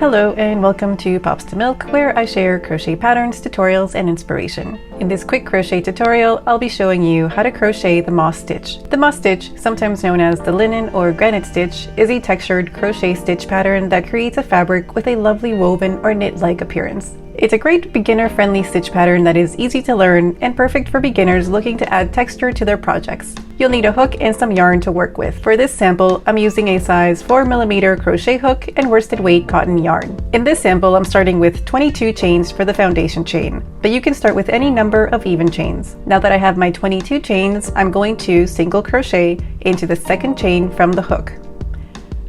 Hello and welcome to Pops to Milk, where I share crochet patterns, tutorials, and inspiration. In this quick crochet tutorial, I'll be showing you how to crochet the moss stitch. The moss stitch, sometimes known as the linen or granite stitch, is a textured crochet stitch pattern that creates a fabric with a lovely woven or knit-like appearance. It's a great beginner-friendly stitch pattern that is easy to learn and perfect for beginners looking to add texture to their projects. You'll need a hook and some yarn to work with. For this sample, I'm using a size 4mm crochet hook and worsted weight cotton yarn. In this sample, I'm starting with 22 chains for the foundation chain, but you can start with any number of even chains. Now that I have my 22 chains, I'm going to single crochet into the second chain from the hook.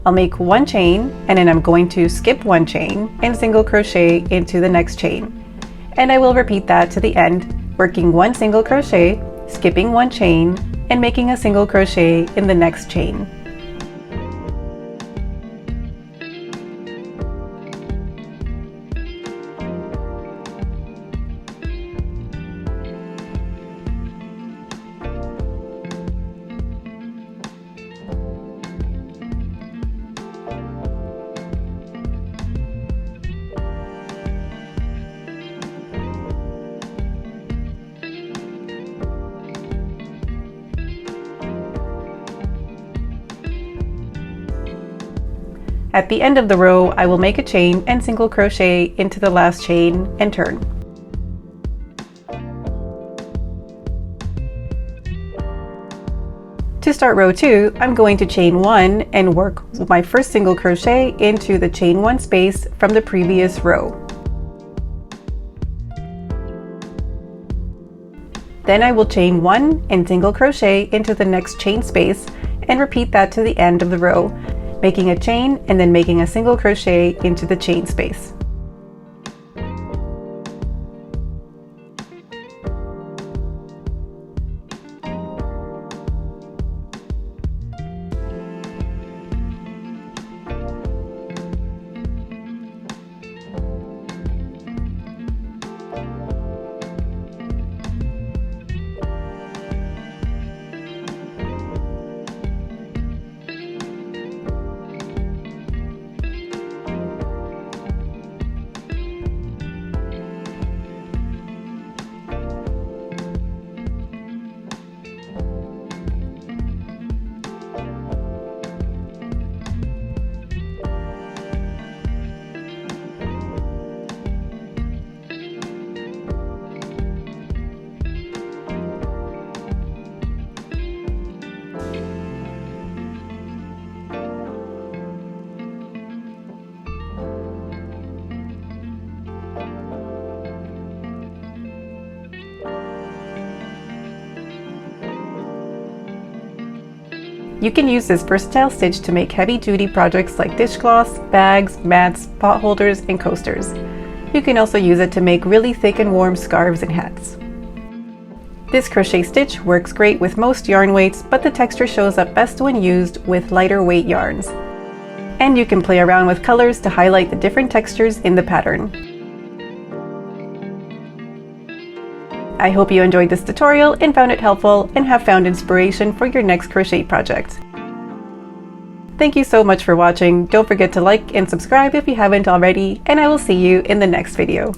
I'll make one chain and then I'm going to skip one chain and single crochet into the next chain. And I will repeat that to the end, working one single crochet, skipping one chain, and making a single crochet in the next chain. At the end of the row, I will make a chain and single crochet into the last chain and turn. To start row 2, I'm going to chain 1 and work my first single crochet into the chain 1 space from the previous row. Then I will chain 1 and single crochet into the next chain space and repeat that to the end of the row, making a chain and then making a single crochet into the chain space. You can use this versatile stitch to make heavy-duty projects like dishcloths, bags, mats, pot holders, and coasters. You can also use it to make really thick and warm scarves and hats. This crochet stitch works great with most yarn weights, but the texture shows up best when used with lighter weight yarns. And you can play around with colors to highlight the different textures in the pattern. I hope you enjoyed this tutorial and found it helpful and have found inspiration for your next crochet project. Thank you so much for watching. Don't forget to like and subscribe if you haven't already, and I will see you in the next video.